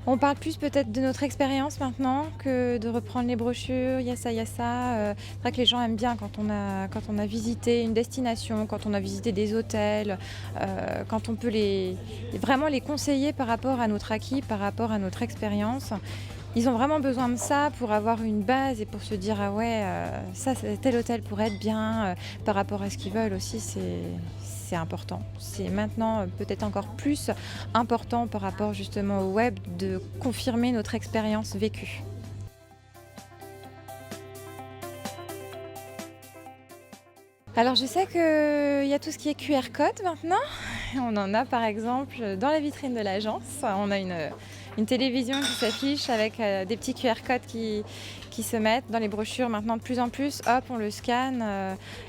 On parle plus peut-être de notre expérience maintenant que de reprendre les brochures, il y a ça, il y a ça. C'est vrai que les gens aiment bien quand on a visité une destination, quand on a visité des hôtels, quand on peut vraiment les conseiller par rapport à notre acquis, par rapport à notre expérience. Ils ont vraiment besoin de ça pour avoir une base et pour se dire: «Ah ouais, ça, tel hôtel pourrait être bien», par rapport à ce qu'ils veulent aussi, c'est important. C'est maintenant, peut-être encore plus important par rapport justement au web de confirmer notre expérience vécue. Alors je sais qu'il y a tout ce qui est QR code maintenant. On en a par exemple dans la vitrine de l'agence. On a une télévision qui s'affiche avec des petits QR codes qui se mettent dans les brochures maintenant de plus en plus. Hop, on le scanne.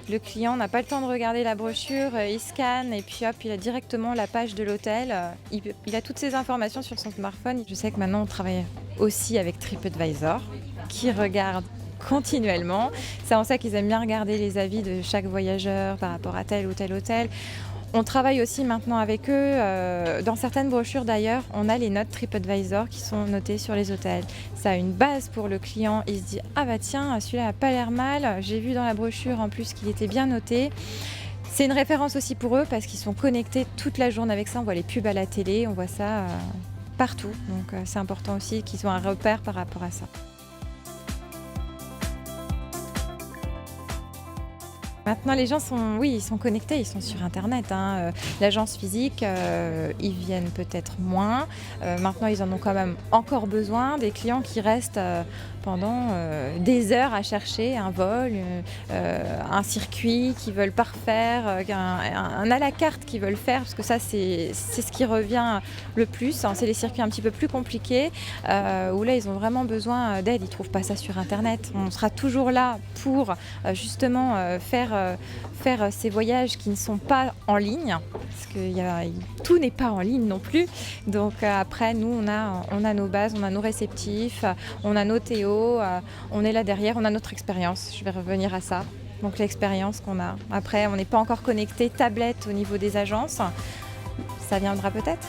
Le client n'a pas le temps de regarder la brochure, il scanne et puis hop, il a directement la page de l'hôtel. Il a toutes ces informations sur son smartphone. Je sais que maintenant on travaille aussi avec TripAdvisor qui regarde continuellement. C'est en ça qu'ils aiment bien regarder les avis de chaque voyageur par rapport à tel ou tel hôtel. On travaille aussi maintenant avec eux. Dans certaines brochures d'ailleurs, on a les notes TripAdvisor qui sont notées sur les hôtels. Ça a une base pour le client. Il se dit: ah bah tiens, celui-là a pas l'air mal. J'ai vu dans la brochure en plus qu'il était bien noté. C'est une référence aussi pour eux parce qu'ils sont connectés toute la journée avec ça. On voit les pubs à la télé, on voit ça partout. Donc c'est important aussi qu'ils aient un repère par rapport à ça. Maintenant, les gens sont, oui, ils sont connectés, ils sont sur internet, hein. L'agence physique, ils viennent peut-être moins. Maintenant, ils en ont quand même encore besoin. Des clients qui restent pendant des heures à chercher un vol, un circuit qu'ils veulent parfaire, un à la carte qu'ils veulent faire, parce que ça, c'est ce qui revient le plus, hein. C'est les circuits un petit peu plus compliqués, où là, ils ont vraiment besoin d'aide. Ils ne trouvent pas ça sur internet. On sera toujours là pour justement faire ces voyages qui ne sont pas en ligne, parce que tout n'est pas en ligne non plus. Donc après, nous, on a nos bases, on a nos réceptifs, on a nos Théo, on est là derrière, on a notre expérience. Je vais revenir à ça. Donc l'expérience qu'on a. Après, on n'est pas encore connecté tablette au niveau des agences. Ça viendra peut-être.